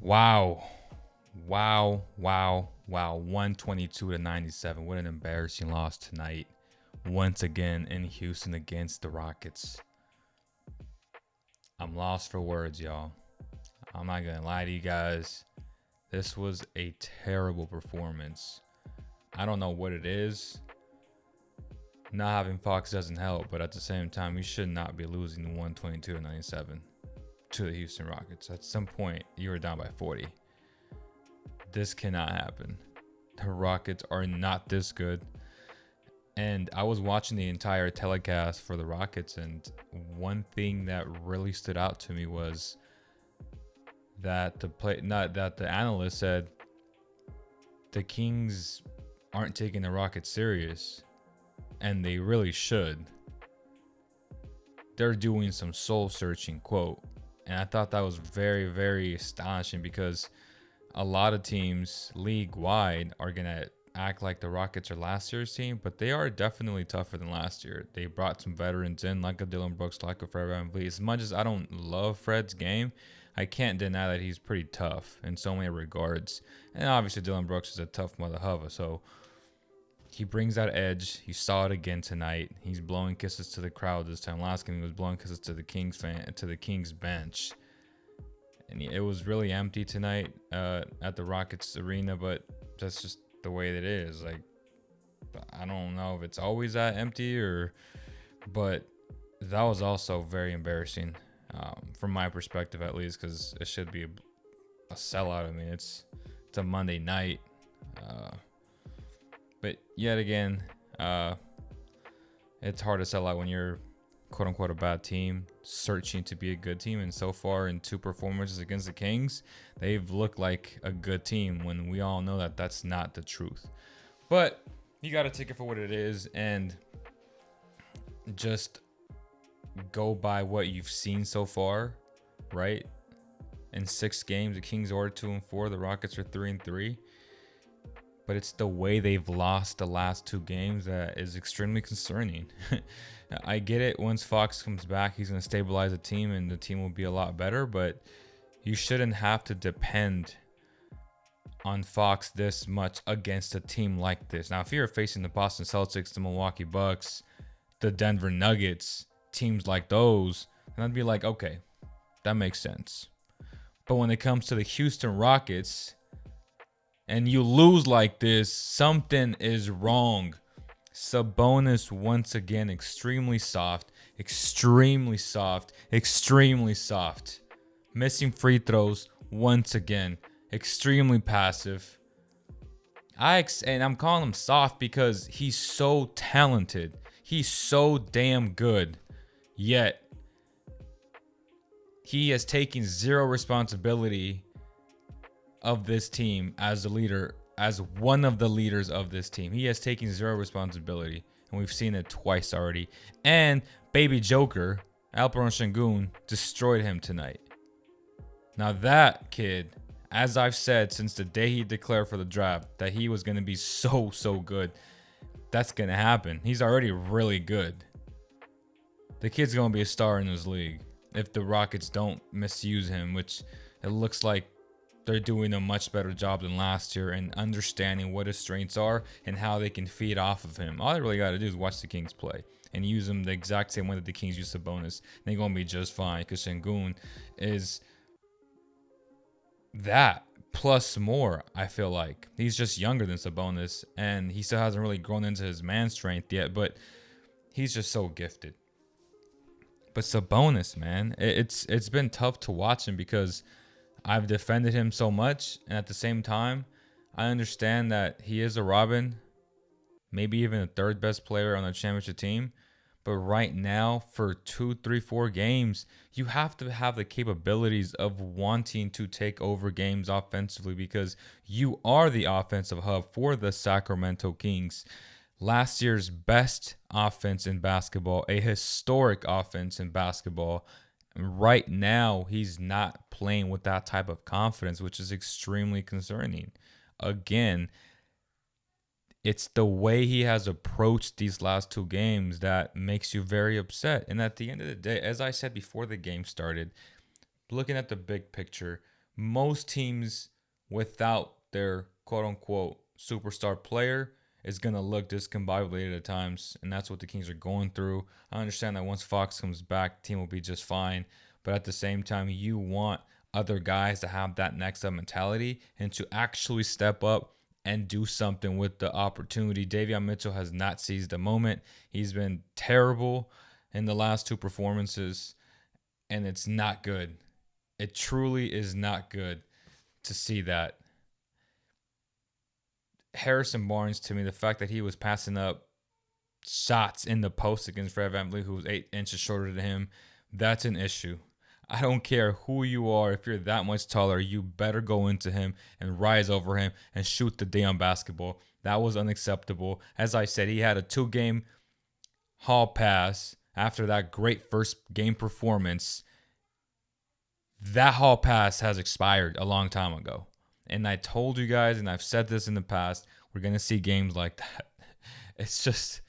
Wow. Wow. 122-97. What an embarrassing loss tonight. Once again in Houston against the Rockets. I'm lost for words, y'all. I'm not going to lie to you guys. This was a terrible performance. I don't know what it is. Not having Fox doesn't help, but at the same time, you should not be losing the 122-97 to the Houston Rockets. At some point, you were down by 40. This cannot happen. The Rockets are not this good. And I was watching the entire telecast for the Rockets, and one thing that really stood out to me was that the analyst said the Kings aren't taking the Rockets serious, and they really should. They're doing some soul searching, quote. And I thought that was very, very astonishing because a lot of teams league-wide are going to act like the Rockets are last year's team, but they are definitely tougher than last year. They brought some veterans in, like a Dylan Brooks, like a Fred VanVleet. As much as I don't love Fred's game, I can't deny that he's pretty tough in so many regards. And obviously Dylan Brooks is a tough mother huffer, so he brings that edge. You saw it again tonight. He's blowing kisses to the crowd this time. Last game he was blowing kisses to the Kings bench. And it was really empty tonight at the Rockets arena, but that's just the way it is. Like, I don't know if it's always that empty but that was also very embarrassing from my perspective, at least, because it should be a sellout. I mean, it's a Monday night, but yet again, it's hard to sell out when you're quote unquote a bad team searching to be a good team. And so far in two performances against the Kings, they've looked like a good team when we all know that that's not the truth. But you got to take it for what it is and just go by what you've seen so far, right? In 6 games, the Kings are 2-4, the Rockets are 3-3. But it's the way they've lost the last 2 games that is extremely concerning. I get it. Once Fox comes back, he's going to stabilize the team and the team will be a lot better. But you shouldn't have to depend on Fox this much against a team like this. Now, if you're facing the Boston Celtics, the Milwaukee Bucks, the Denver Nuggets, teams like those, then I'd be like, okay, that makes sense. But when it comes to the Houston Rockets and you lose like this, something is wrong. Sabonis once again extremely soft. Missing free throws once again. Extremely passive. And I'm calling him soft because he's so talented. He's so damn good. Yet he has taken zero responsibility of this team as the leader, as one of the leaders of this team. He has taken zero responsibility, and we've seen it twice already. And baby Joker, Alperen Sengun, destroyed him tonight. Now that kid, as I've said since the day he declared for the draft that he was going to be so good, that's going to happen. He's already really good. The kid's going to be a star in this league if the Rockets don't misuse him, which it looks like they're doing a much better job than last year and understanding what his strengths are and how they can feed off of him. All they really got to do is watch the Kings play and use him the exact same way that the Kings use Sabonis. They're going to be just fine because Sengun is that plus more. I feel like he's just younger than Sabonis and he still hasn't really grown into his man strength yet, but he's just so gifted. But Sabonis, man, it's been tough to watch him because I've defended him so much, and at the same time, I understand that he is a Robin, maybe even a third best player on the championship team. But right now, for 2, 3, 4 games, you have to have the capabilities of wanting to take over games offensively because you are the offensive hub for the Sacramento Kings. Last year's best offense in basketball, a historic offense in basketball. Right now, he's not playing with that type of confidence, which is extremely concerning. Again, it's the way he has approached these last 2 games that makes you very upset. And at the end of the day, as I said before the game started, looking at the big picture, most teams without their quote unquote superstar player is going to look discombobulated at times. And that's what the Kings are going through. I understand that once Fox comes back, the team will be just fine. But at the same time, you want other guys to have that next up mentality and to actually step up and do something with the opportunity. Davion Mitchell has not seized the moment. He's been terrible in the last two performances, and it's not good. It truly is not good to see that. Harrison Barnes, to me, the fact that he was passing up shots in the post against Fred VanVleet, who was 8 inches shorter than him, that's an issue. I don't care who you are. If you're that much taller, you better go into him and rise over him and shoot the damn basketball. That was unacceptable. As I said, he had a 2-game hall pass after that great first game performance. That hall pass has expired a long time ago. And I told you guys, and I've said this in the past, we're going to see games like that. It's just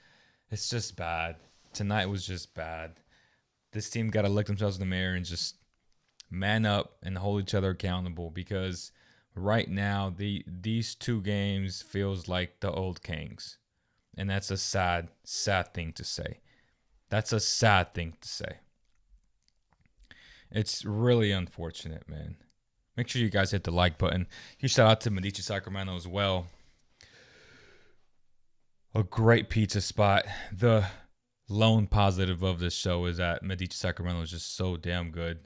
bad. Tonight was just bad. This team got to look themselves in the mirror and just man up and hold each other accountable, because right now these 2 games feels like the old Kings. And that's a sad, sad thing to say. That's a sad thing to say. It's really unfortunate, man. Make sure you guys hit the like button. Huge shout out to Medici Sacramento as well. A great pizza spot. The lone positive of this show is that Medici Sacramento is just so damn good.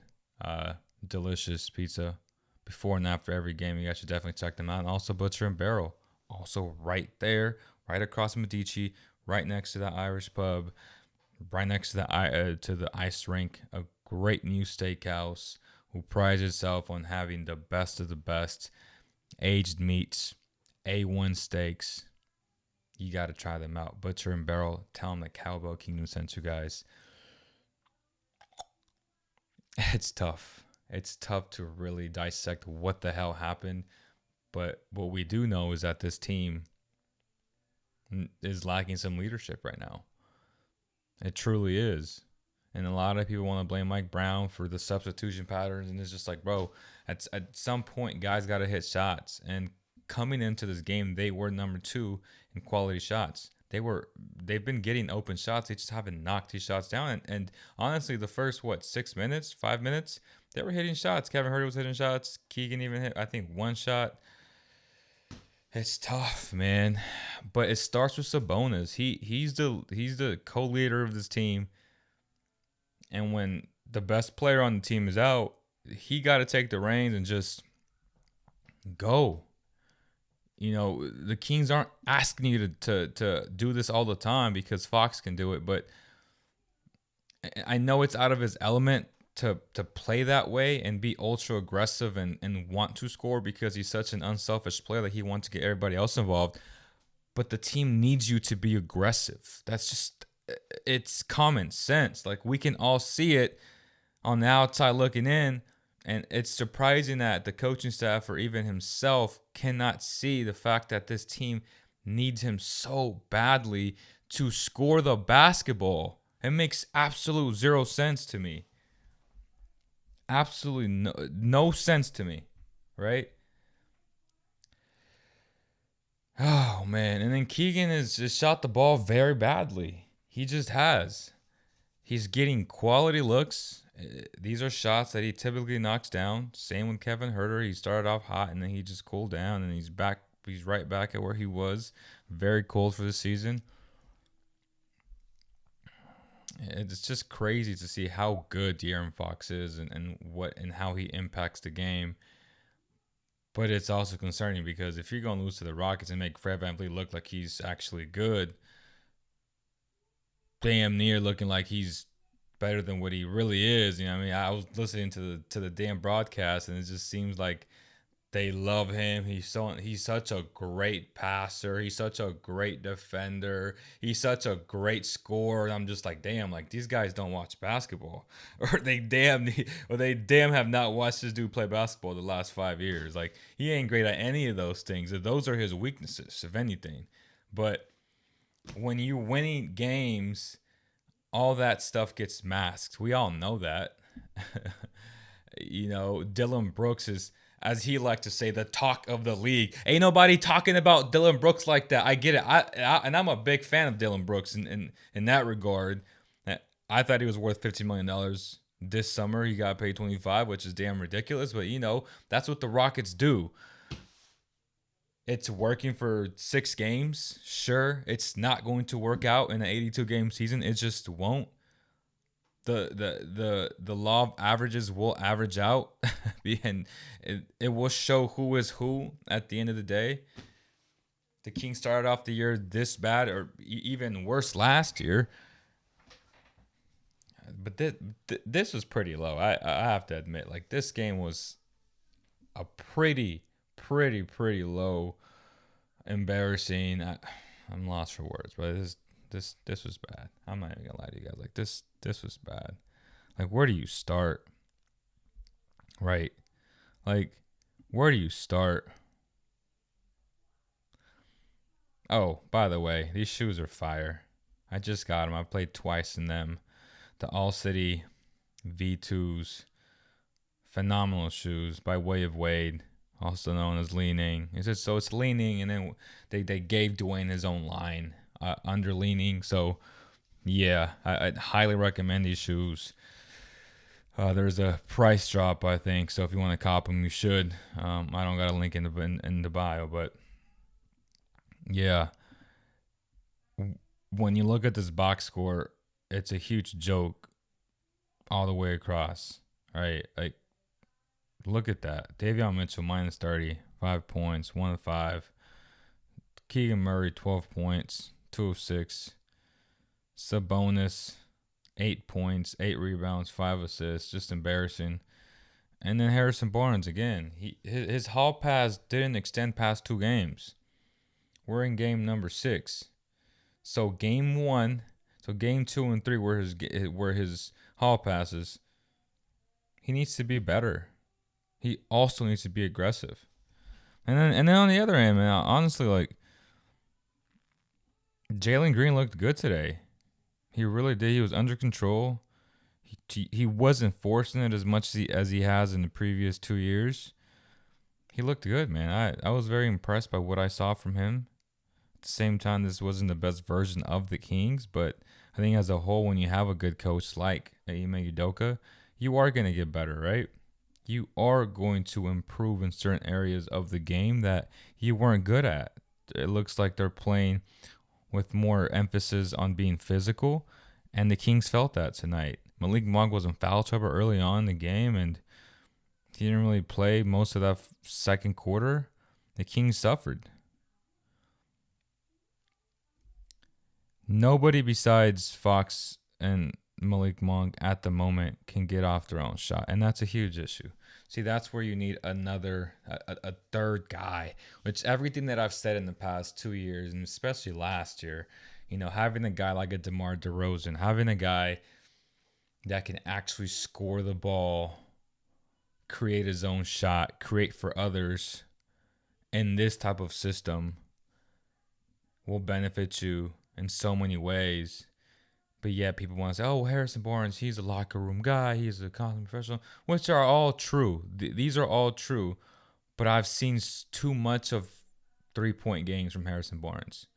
Delicious pizza before and after every game. You guys should definitely check them out. And also Butcher and Barrel. Also right there, right across Medici, right next to the Irish pub, right next to the ice rink. A great new steakhouse who prides itself on having the best of the best aged meats, A1 steaks. You got to try them out. Butcher and Barrel. Tell them that Cowbell Kingdom sent you guys. It's tough. It's tough to really dissect what the hell happened. But what we do know is that this team is lacking some leadership right now. It truly is. And a lot of people want to blame Mike Brown for the substitution patterns. And it's just like, bro, at some point, guys got to hit shots. And coming into this game, they were number 2 in quality shots. They've been getting open shots. They just haven't knocked these shots down. And honestly, the first, 5 minutes, they were hitting shots. Kevin Huerter was hitting shots. Keegan even hit, I think, 1 shot. It's tough, man. But it starts with Sabonis. He's the co-leader of this team. And when the best player on the team is out, he got to take the reins and just go. You know, the Kings aren't asking you to do this all the time because Fox can do it. But I know it's out of his element to play that way and be ultra aggressive and want to score because he's such an unselfish player that he wants to get everybody else involved. But the team needs you to be aggressive. That's just... it's common sense. Like, we can all see it on the outside looking in, and it's surprising that the coaching staff or even himself cannot see the fact that this team needs him so badly to score the basketball. It makes absolute zero sense to me. Absolutely no sense to me, right? Oh, man. And then Keegan has just shot the ball very badly. He just has. He's getting quality looks. These are shots that he typically knocks down. Same with Kevin Huerter. He started off hot and then he just cooled down and he's back. He's right back at where he was. Very cold for the season. It's just crazy to see how good De'Aaron Fox is and how he impacts the game. But it's also concerning because if you're going to lose to the Rockets and make Fred VanVleet look like he's actually good, damn near looking like he's better than what he really is. You know what I mean? I was listening to the damn broadcast and it just seems like they love him. He's such a great passer. He's such a great defender. He's such a great scorer. And I'm just like, damn, like these guys don't watch basketball, or they damn have not watched this dude play basketball the last 5 years. Like, he ain't great at any of those things. Those are his weaknesses, if anything. But when you're winning games, all that stuff gets masked. We all know that. Dylan Brooks is, as he liked to say, the talk of the league. Ain't nobody talking about Dylan Brooks like that. I get it. And I'm a big fan of Dylan Brooks in that regard. I thought he was worth $15 million this summer. He got paid 25, which is damn ridiculous. But that's what the Rockets do. It's working for 6 games. Sure, it's not going to work out in an 82 game season. It just won't. The law of averages will average out and it will show who is who at the end of the day. The Kings started off the year this bad, or even worse last year, but this was pretty low. I have to admit, like, this game was a pretty low, embarrassing. I'm lost for words, but this was bad. I'm not even gonna lie to you guys. Like, this was bad. Like, where do you start? Right? Like, where do you start? Oh, by the way, these shoes are fire. I just got them. I played twice in them. The All City V2s. Phenomenal shoes by way of Wade, also known as Leaning. It's Leaning, and then they gave Dwayne his own line under Leaning. So yeah, I'd highly recommend these shoes. There's a price drop, I think, so if you want to cop them, you should. I don't got a link in the bio, but yeah, when you look at this box score, it's a huge joke all the way across. Right? Like, look at that. Davion Mitchell minus 30, 5 points, 1 of 5. Keegan Murray 12 points, 2 of 6. Sabonis 8 points, 8 rebounds, 5 assists. Just embarrassing. And then Harrison Barnes again. His hall pass didn't extend past 2 games. We're in game number 6. So game 2 and 3 were his hall passes. He needs to be better. He also needs to be aggressive. And then on the other hand, man, honestly, like, Jalen Green looked good today. He really did. He was under control. He wasn't forcing it as much as he has in the previous 2 years. He looked good, man. I was very impressed by what I saw from him. At the same time, this wasn't the best version of the Kings, but I think as a whole, when you have a good coach like Ime Udoka, you are going to get better, right? You are going to improve in certain areas of the game that you weren't good at. It looks like they're playing with more emphasis on being physical, and the Kings felt that tonight. Malik Monk was in foul trouble early on in the game, and he didn't really play most of that second quarter. The Kings suffered. Nobody besides Fox and Malik Monk at the moment can get off their own shot, and that's a huge issue. See, that's where you need a third guy, which everything that I've said in the past 2 years, and especially last year, having a guy like a DeMar DeRozan, having a guy that can actually score the ball, create his own shot, create for others in this type of system will benefit you in so many ways. But yeah, people want to say, oh, Harrison Barnes, he's a locker room guy. He's a constant professional, which are all true. These are all true. But I've seen too much of 3-point games from Harrison Barnes.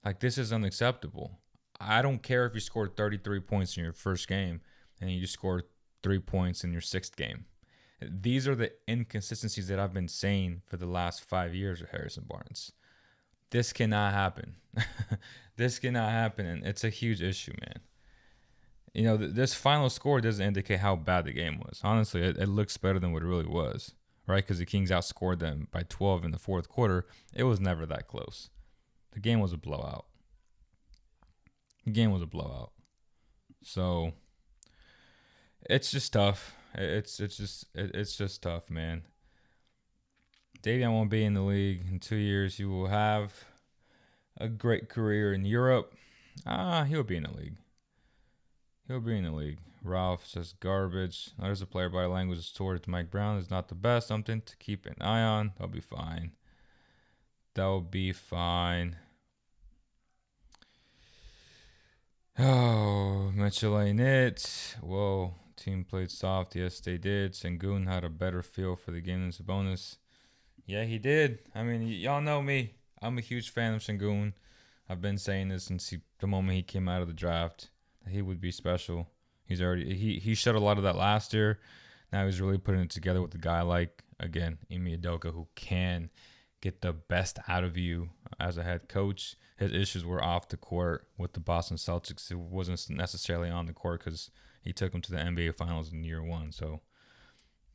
Like, this is unacceptable. I don't care if you scored 33 points in your first game and you scored 3 points in your 6th game. These are the inconsistencies that I've been saying for the last 5 years with Harrison Barnes. This cannot happen. This cannot happen, and it's a huge issue, man. This final score doesn't indicate how bad the game was. Honestly, it looks better than what it really was, right? Because the Kings outscored them by 12 in the fourth quarter. It was never that close. The game was a blowout. So it's just tough. It's just tough, man. Davion won't be in the league in 2 years. He will have a great career in Europe. He'll be in the league. Ralph says garbage. There's a player body language towards Mike Brown is not the best. Something to keep an eye on. They'll be fine. Oh, Mitchell ain't it. Whoa. Team played soft. Yes, they did. Sengun had a better feel for the game than Sabonis. Yeah, he did. I mean, y'all know me. I'm a huge fan of Sengun. I've been saying this since the moment he came out of the draft that he would be special. He showed a lot of that last year. Now he's really putting it together with a guy like, again, Ime Udoka, who can get the best out of you as a head coach. His issues were off the court with the Boston Celtics. It wasn't necessarily on the court because he took them to the NBA Finals in year one. So,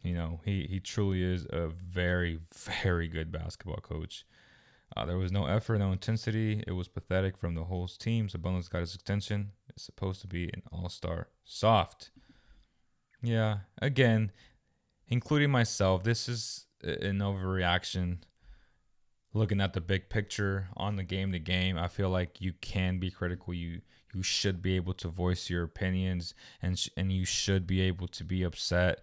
he truly is a very, very good basketball coach. There was no effort, no intensity. It was pathetic from the whole team. Sabonis got his extension. It's supposed to be an all-star. Soft. Yeah, again, including myself, this is an overreaction. Looking at the big picture on the game to game, I feel like you can be critical. You should be able to voice your opinions, and you should be able to be upset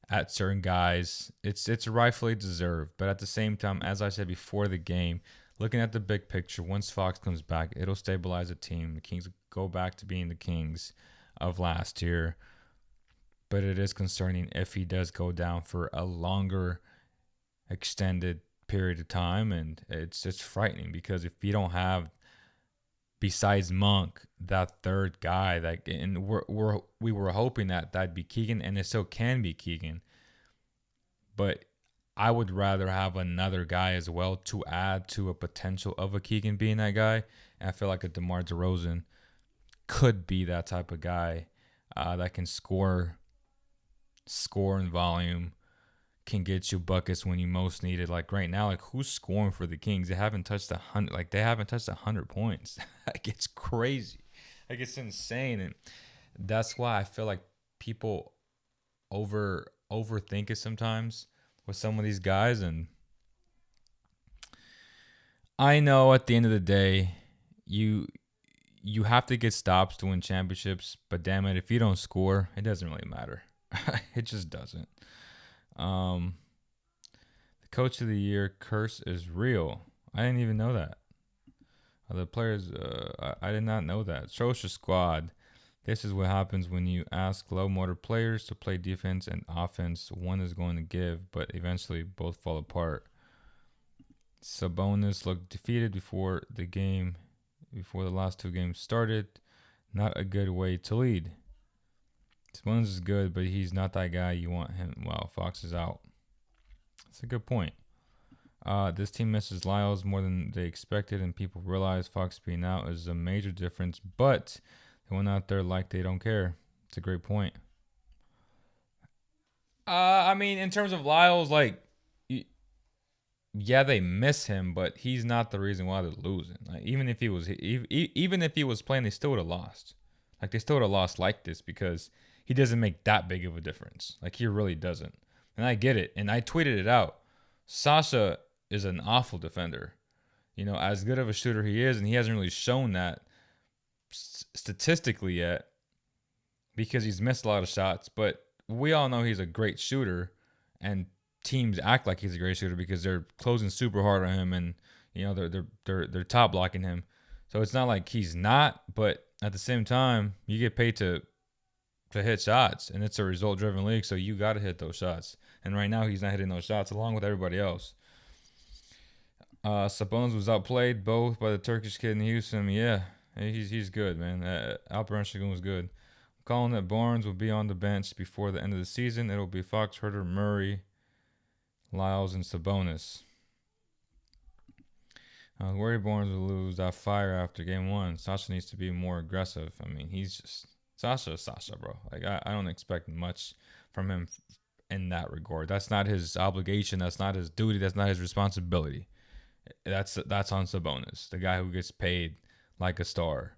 at certain guys. It's rightfully deserved, but at the same time, as I said before the game, looking at the big picture, once Fox comes back, it'll stabilize the team. The Kings go back to being the Kings of last year, but it is concerning if he does go down for a longer extended period of time, and it's frightening because if you don't have, besides Monk, that third guy, and we were hoping that that'd be Keegan, and it still can be Keegan, but I would rather have another guy as well to add to a potential of a Keegan being that guy. And I feel like a DeMar DeRozan could be that type of guy that can score in volume, can get you buckets when you most need it. Like right now, like who's scoring for the Kings? They haven't touched 100. Like they haven't touched 100 points. Like it's crazy. Like it's insane, and that's why I feel like people overthink it sometimes with some of these guys. And I know at the end of the day, you have to get stops to win championships. But damn it, if you don't score, it doesn't really matter. It just doesn't. The coach of the year curse is real. I didn't even know that. The players, I did not know that. Atrocious squad. This is what happens when you ask low motor players to play defense and offense. One is going to give, but eventually both fall apart. Sabonis looked defeated before the last two games started. Not a good way to lead. Sabonis is good, but he's not that guy you want him. Well, Fox is out. That's a good point. This team misses Lyles more than they expected, and people realize Fox being out is a major difference, but they went out there like they don't care. It's a great point. I mean, in terms of Lyles, like, yeah, they miss him, but he's not the reason why they're losing. Like, even if he was playing, they still would have lost. Like, they still would have lost like this because he doesn't make that big of a difference. Like, he really doesn't. And I get it. And I tweeted it out. Sasha is an awful defender. As good of a shooter he is, and he hasn't really shown that statistically yet because he's missed a lot of shots. But we all know he's a great shooter, and teams act like he's a great shooter because they're closing super hard on him, and they're top blocking him. So it's not like he's not, but at the same time, you get paid to hit shots, and it's a result-driven league, so you got to hit those shots. And right now, he's not hitting those shots along with everybody else. Sabonis was outplayed both by the Turkish kid in Houston. Yeah, he's good, man. Alperen Şengün was good. I'm calling that Barnes will be on the bench before the end of the season. It'll be Fox, Herter, Murray, Lyles, and Sabonis. I was worried Barnes would lose that fire after game one. Sasha needs to be more aggressive. I mean, he's just Sasha, bro. Like I don't expect much from him in that regard. That's not his obligation. That's not his duty. That's not his responsibility. That's on Sabonis, the guy who gets paid like a star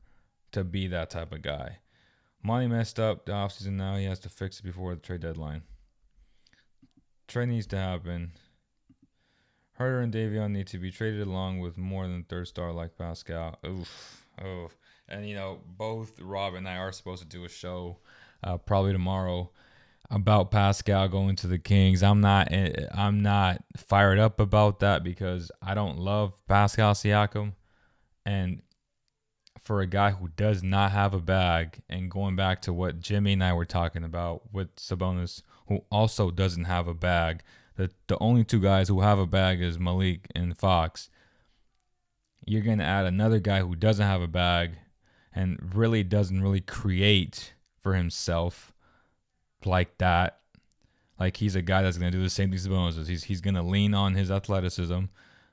to be that type of guy. Monty messed up the offseason. Now he has to fix it before the trade deadline. Trade needs to happen. Herter and Davion need to be traded along with more than third star like Pascal. Oof. Oh. And, both Rob and I are supposed to do a show probably tomorrow about Pascal going to the Kings. I'm not fired up about that because I don't love Pascal Siakam. And for a guy who does not have a bag, and going back to what Jimmy and I were talking about with Sabonis, who also doesn't have a bag. The only two guys who have a bag is Malik and Fox. You're going to add another guy who doesn't have a bag and really doesn't really create for himself like that. Like, he's a guy that's going to do the same things Sabonis does. He's going to lean on his athleticism,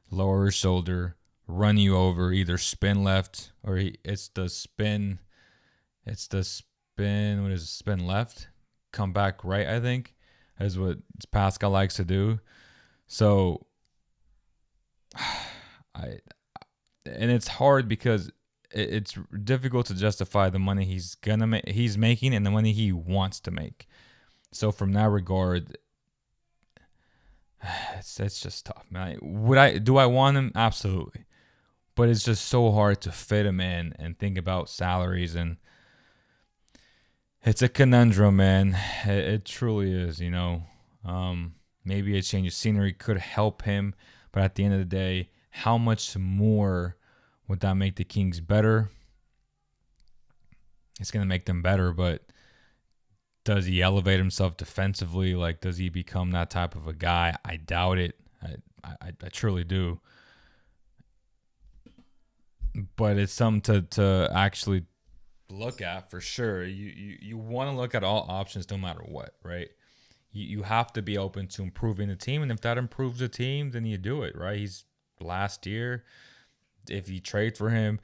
lower his shoulder, run you over, either spin left or it's the spin. What is it? Spin left, come back right, I think, is what Pascal likes to do. So, and it's hard because it's difficult to justify the money he's making and the money he wants to make. So from that regard, it's just tough, man. Do I want him? Absolutely. But it's just so hard to fit him in and think about salaries, and it's a conundrum, man. It truly is, you know. Maybe a change of scenery could help him, but at the end of the day, how much more would that make the Kings better? It's going to make them better, but does he elevate himself defensively? Like, does he become that type of a guy? I doubt it. I truly do. But it's something to actually look at for sure. You want to look at all options no matter what, right? You have to be open to improving the team, and if that improves the team, then you do it, right? He's last year. If you trade for him,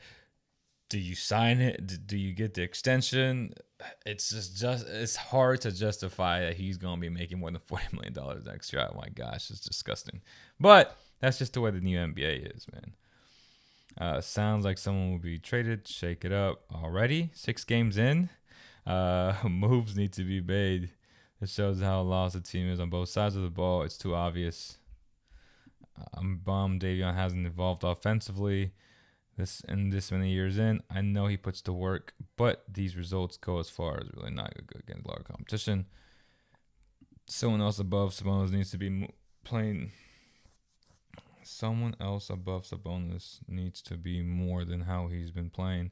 do you sign it? Do you get the extension? It's just it's hard to justify that he's going to be making more than $40 million next year. Oh my gosh, it's disgusting. But that's just the way the new NBA is, man. Sounds like someone will be traded. Shake it up already. 6 games in. Moves need to be made. It shows how lost the team is on both sides of the ball. It's too obvious. I'm bummed Davion hasn't evolved offensively. This many years in. I know he puts to work, but these results go as far as really not good against a lot of competition. Someone else above Sabonis needs to be playing. Someone else above Sabonis needs to be more than how he's been playing.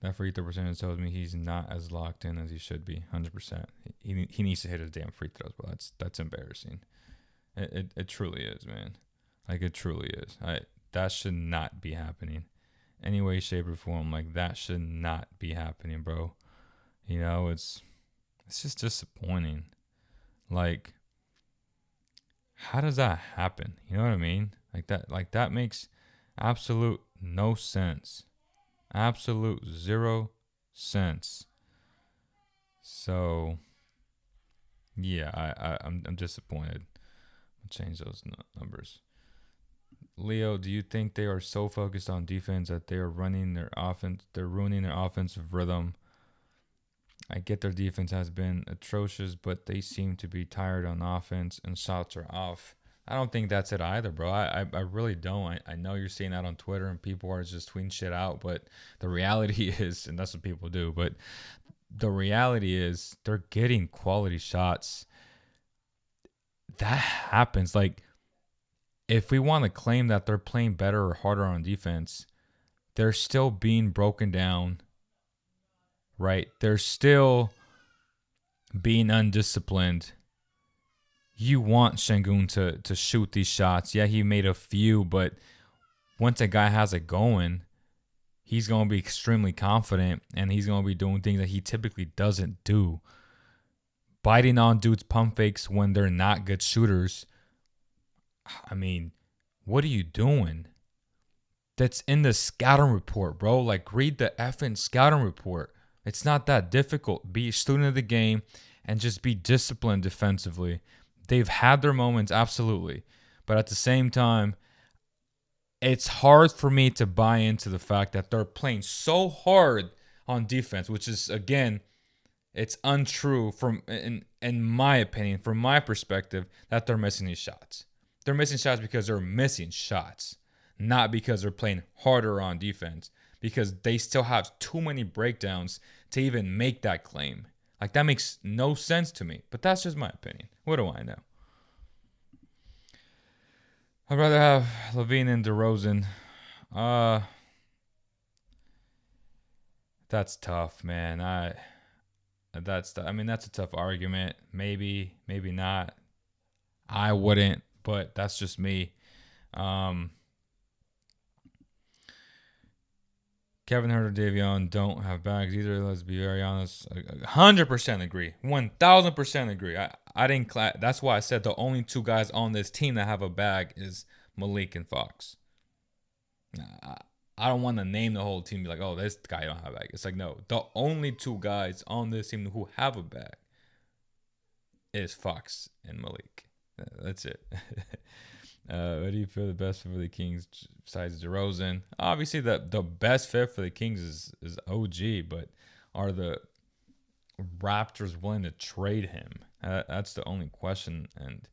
That free throw percentage tells me he's not as locked in as he should be. 100%. He needs to hit his damn free throws, but that's embarrassing. It truly is, man. Like, it truly is. That should not be happening. Any way, shape, or form. Like, that should not be happening, bro. You know, it's just disappointing. Like, how does that happen? You know what I mean? Like that makes absolute no sense. Absolute 0 sense. So, yeah, I'm disappointed. I'll change those numbers. Leo, do you think they are so focused on defense that they are running their offense? They're ruining their offensive rhythm. I get their defense has been atrocious, but they seem to be tired on offense and shots are off. I don't think that's it either, bro. I really don't. I know you're seeing that on Twitter and people are just tweeting shit out, but the reality is, and that's what people do, but the reality is they're getting quality shots. That happens. Like, if we want to claim that they're playing better or harder on defense, they're still being broken down, right? They're still being undisciplined. You want Şengün to shoot these shots. Yeah, he made a few, but once a guy has it going, he's going to be extremely confident, and he's going to be doing things that he typically doesn't do. Biting on dudes' pump fakes when they're not good shooters. I mean, what are you doing? That's in the scouting report, bro. Like, read the effing scouting report. It's not that difficult. Be a student of the game and just be disciplined defensively. They've had their moments, absolutely. But at the same time, it's hard for me to buy into the fact that they're playing so hard on defense, which is, again, it's untrue in my opinion, from my perspective, that they're missing these shots. They're missing shots because they're missing shots, not because they're playing harder on defense, because they still have too many breakdowns to even make that claim. Like, that makes no sense to me, but that's just my opinion. What do I know? I'd rather have Levine and DeRozan. That's tough, man. I mean, that's a tough argument. Maybe, maybe not. I wouldn't, but that's just me. Um, Kevin Hurt or Davion don't have bags either. Let's be very honest. 100% agree. 1000% agree. I didn't. That's why I said the only two guys on this team that have a bag is Malik and Fox. I don't want to name the whole team. Be like, oh, this guy don't have a bag. It's like, no, the only two guys on this team who have a bag is Fox and Malik. That's it. What do you feel the best fit for the Kings besides DeRozan? Obviously, the best fit for the Kings is OG, but are the Raptors willing to trade him? That's the only question, and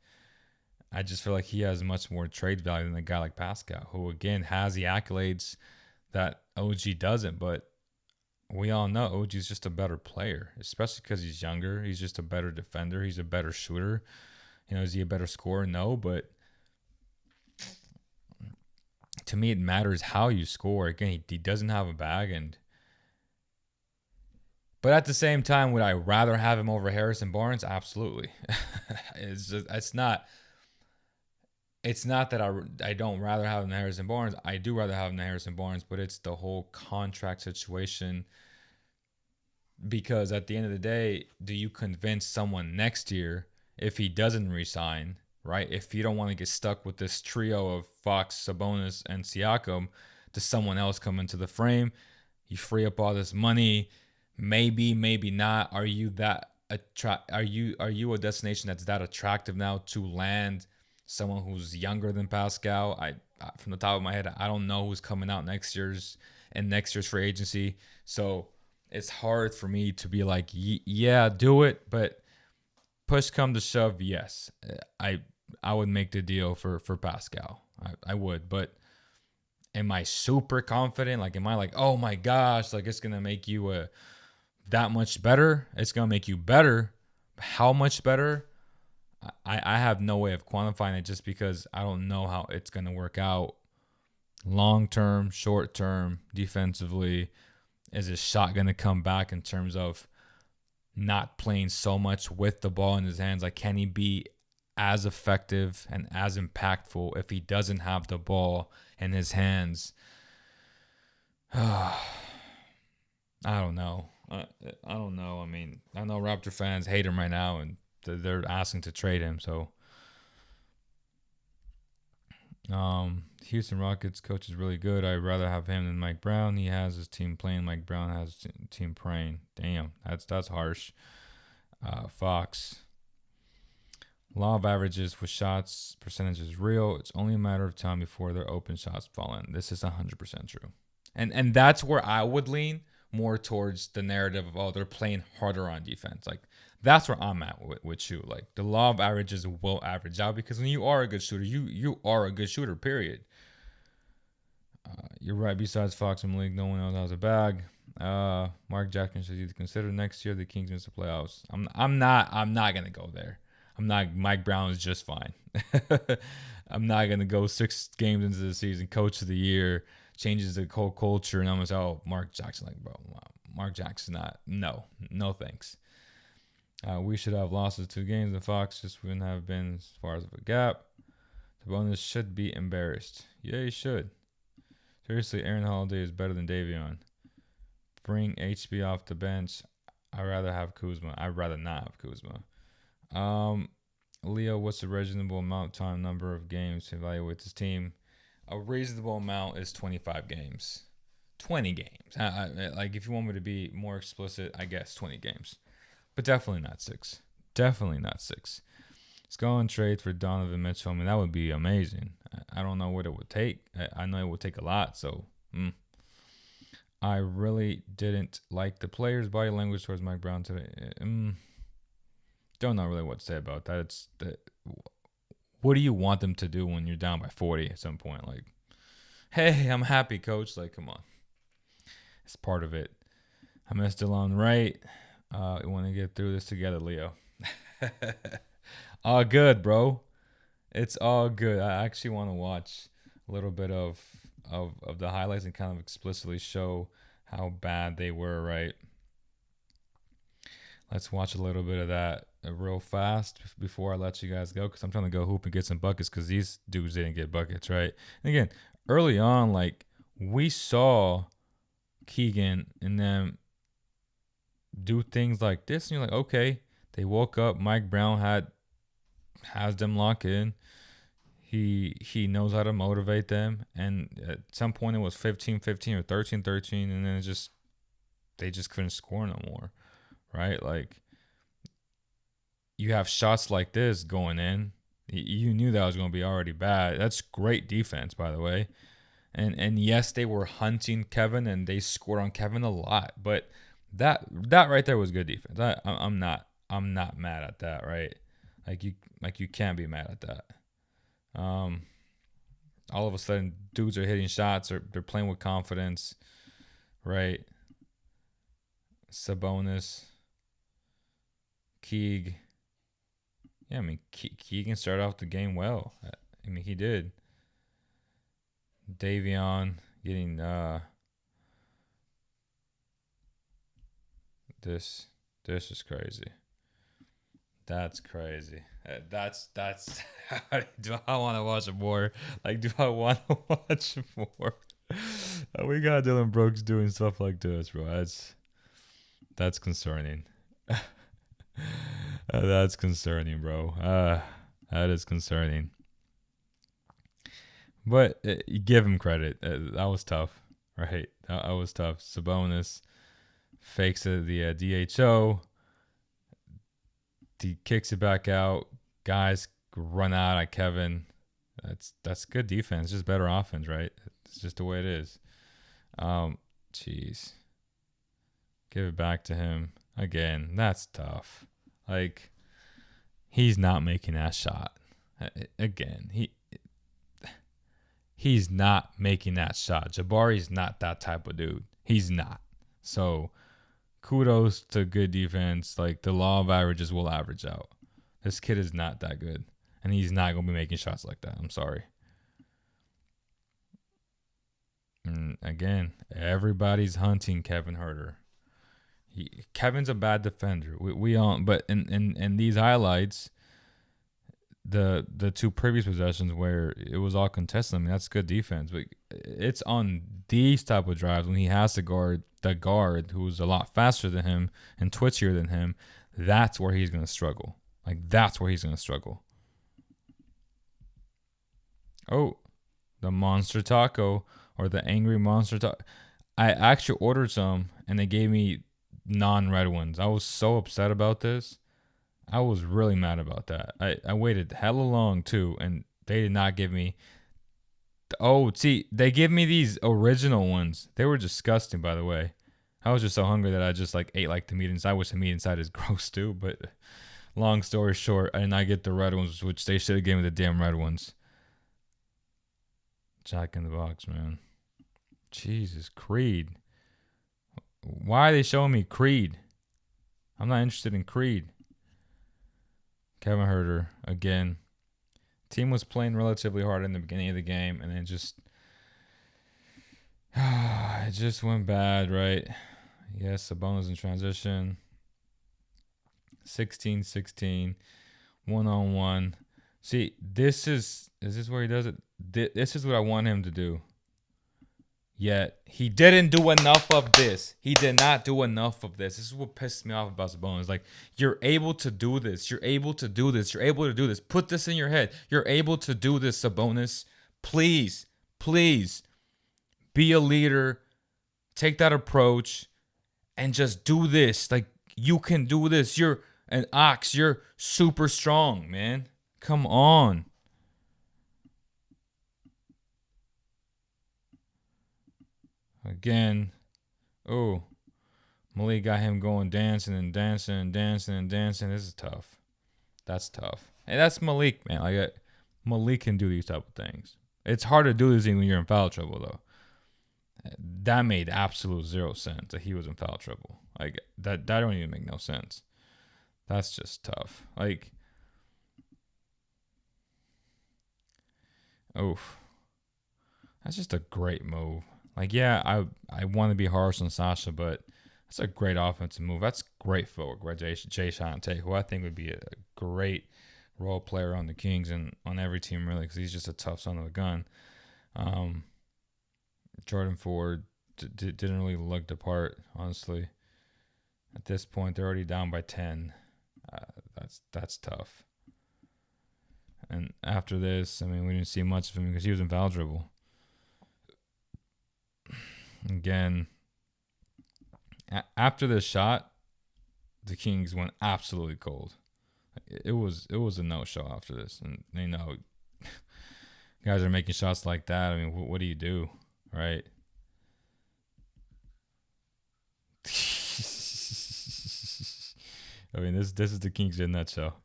I just feel like he has much more trade value than a guy like Pascal, who again has the accolades that OG doesn't. But we all know OG is just a better player, especially because he's younger. He's just a better defender. He's a better shooter. Is he a better scorer? No, but to me, it matters how you score. Again, he doesn't have a bag, but at the same time, would I rather have him over Harrison Barnes? Absolutely. It's not that I don't rather have him than Harrison Barnes. I do rather have him than Harrison Barnes, but it's the whole contract situation. Because at the end of the day, do you convince someone next year if he doesn't resign? Right? If you don't want to get stuck with this trio of Fox, Sabonis, and Siakam, does someone else come into the frame? You free up all this money. Maybe, maybe not. Are you Are you a destination that's that attractive now to land someone who's younger than Pascal? I from the top of my head, I don't know who's coming out next year's free agency. So it's hard for me to be like, yeah, do it. But push come to shove, yes, I would make the deal for Pascal. I would, but am I super confident? Like, am I like, oh my gosh, like it's gonna make you that much better? It's gonna make you better. How much better? I have no way of quantifying it just because I don't know how it's gonna work out long term, short term, defensively. Is his shot gonna come back in terms of not playing so much with the ball in his hands? Like, can he be as effective and as impactful if he doesn't have the ball in his hands? I don't know. I don't know. I mean, I know Raptor fans hate him right now, and they're asking to trade him. So, Houston Rockets coach is really good. I'd rather have him than Mike Brown. He has his team playing. Mike Brown has his team praying. Damn, that's harsh. Fox. Law of averages with shots percentage is real. It's only a matter of time before their open shots fall in. This is 100% true. And that's where I would lean more towards the narrative of, oh, they're playing harder on defense. Like, that's where I'm at with you. Like, the law of averages will average out because when you are a good shooter, you are a good shooter, period. You're right. Besides Fox and Malik, no one else has a bag. Mark Jackson should either consider next year the Kings miss the playoffs. I'm not gonna go there. I'm not. Mike Brown is just fine. I'm not gonna go 6 games into the season, coach of the year, changes the whole culture, and I'm gonna say, oh, Mark Jackson, like, bro, Mark Jackson, not. No thanks. We should have lost the 2 games, and Fox just wouldn't have been as far as of a gap. Sabonis should be embarrassed. Yeah, he should. Seriously, Aaron Holiday is better than Davion. Bring HB off the bench. I'd rather have Kuzma. I'd rather not have Kuzma. Leo, what's a reasonable amount time number of games to evaluate this team? A reasonable amount is 25 games. 20 games. Like, if you want me to be more explicit, I guess 20 games. But definitely not 6. Definitely not 6. Let's go and trade for Donovan Mitchell. I mean, that would be amazing. I don't know what it would take. I know it would take a lot. So, I really didn't like the players' body language towards Mike Brown today. Don't know really what to say about that. What do you want them to do when you're down by 40 at some point? Like, hey, I'm happy, coach. Like, come on. It's part of it. I missed Delon Wright. We want to get through this together, Leo. All good, bro. It's all good. I actually want to watch a little bit of the highlights and kind of explicitly show how bad they were, right? Let's watch a little bit of that real fast before I let you guys go, because I'm trying to go hoop and get some buckets, because these dudes didn't get buckets, right? And again, early on, like, we saw Keegan and them do things like this, and you're like, okay, they woke up. Mike Brown has them locked in. He knows how to motivate them, and at some point it was 15-15 or 13-13, and then they just couldn't score no more, right? Like, you have shots like this going in. You knew that was going to be already bad. That's great defense, by the way. And yes, they were hunting Kevin, and they scored on Kevin a lot, but that right there was good defense. I'm not mad at that, right? Like you can't be mad at that. All of a sudden, dudes are hitting shots, or they're playing with confidence, right? Sabonis, Keeg. Yeah, I mean, Keegan started off the game well. I mean, he did. Davion getting this is crazy. That's crazy. That's do I want to watch more? Like, do I want to watch more? We got Dylan Brooks doing stuff like this, bro. That's concerning. That's concerning, bro. That is concerning. But give him credit. That was tough, right? That was tough. Sabonis fakes the DHO. He kicks it back out. Guys run out at Kevin. That's good defense. Just better offense, right? It's just the way it is. Jeez. Give it back to him. Again, that's tough. Like, he's not making that shot. Again, he's not making that shot. Jabari's not that type of dude. He's not. So, kudos to good defense. Like, the law of averages will average out. This kid is not that good, and he's not going to be making shots like that. I'm sorry. And again, everybody's hunting Kevin Huerter. Kevin's a bad defender. We all, but in these highlights, the two previous possessions where it was all contested, I mean, that's good defense. But it's on these type of drives when he has to guard the guard who's a lot faster than him and twitchier than him. That's where he's going to struggle. Like, that's where he's going to struggle. Oh, the monster taco, or the angry monster taco. I actually ordered some, and they gave me non-red ones. I was so upset about this. I was really mad about that. I waited hella long too, and they did not give me. Oh, see, they give me these original ones. They were disgusting, by the way. I was just so hungry that I just ate the meat inside, which the meat inside is gross too. But long story short, I did not get the red ones, which they should have given me the damn red ones. Jack in the Box, man. Jesus, Creed. Why are they showing me Creed? I'm not interested in Creed. Kevin Huerter, again. Team was playing relatively hard in the beginning of the game, and then it just went bad, right? Yes, Sabonis in transition. 16-16. One-on-one. See, is this where he does it? This is what I want him to do. Yet, he didn't do enough of this. He did not do enough of this. This is what pisses me off about Sabonis. Like, you're able to do this. You're able to do this. You're able to do this. Put this in your head. You're able to do this, Sabonis. Please, please, be a leader. Take that approach and just do this. Like, you can do this. You're an ox. You're super strong, man. Come on. Again, Malik got him going dancing and dancing and dancing and dancing. This is tough. That's tough. And that's Malik, man. Malik can do these type of things. It's hard to do this when you're in foul trouble, though. That made absolute zero sense that he was in foul trouble. Like, that don't even make no sense. That's just tough. Like, oof. That's just a great move. Like, yeah, I want to be harsh on Sasha, but that's a great offensive move. That's great footwork, right? Jay Sean Tate, who I think would be a great role player on the Kings and on every team, really, because he's just a tough son of a gun. Jordan Ford didn't really look the part, honestly. At this point, they're already down by 10. That's tough. And after this, I mean, we didn't see much of him because he was invaluable. Again, after this shot, the Kings went absolutely cold. It was a no-show after this, and you know, guys are making shots like that. I mean, what do you do, right? I mean, this is the Kings in a nutshell.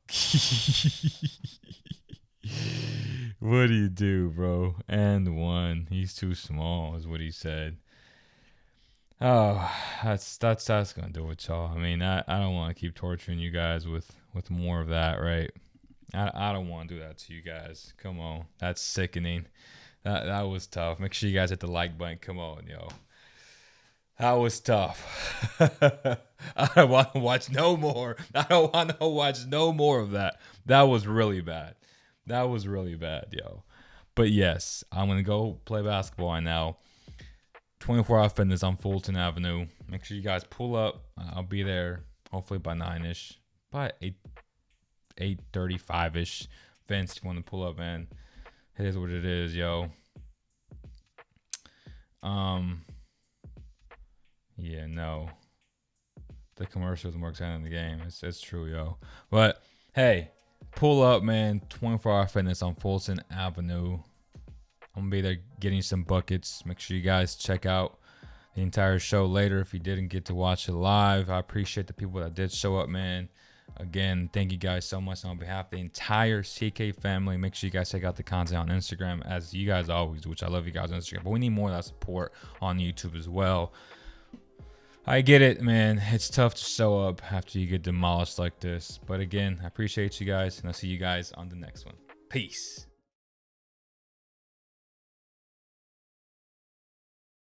What do you do, bro? And one. He's too small, is what he said. Oh, that's gonna do it, y'all. I mean, I don't want to keep torturing you guys with more of that, right? I don't want to do that to you guys. Come on, that's sickening. That was tough. Make sure you guys hit the like button. Come on, yo. That was tough. I don't want to watch no more. I don't want to watch no more of that. That was really bad. That was really bad, yo. But yes, I'm going to go play basketball right now. 24-hour fitness on Fulton Avenue. Make sure you guys pull up. I'll be there hopefully by 9-ish. By 8:35-ish. Vince, you want to pull up, man. It is what it is, yo. Yeah, no. The commercial is more exciting than the game. It's true, yo. But, hey, pull up, man. 24-hour fitness on Fulton Avenue. I'm going to be there getting some buckets. Make sure you guys check out the entire show later if you didn't get to watch it live. I appreciate the people that did show up, man. Again, thank you guys so much on behalf of the entire CK family. Make sure you guys check out the content on Instagram, as you guys always do, which I love you guys on Instagram. But we need more of that support on YouTube as well. I get it, man. It's tough to show up after you get demolished like this. But again, I appreciate you guys, and I'll see you guys on the next one. Peace.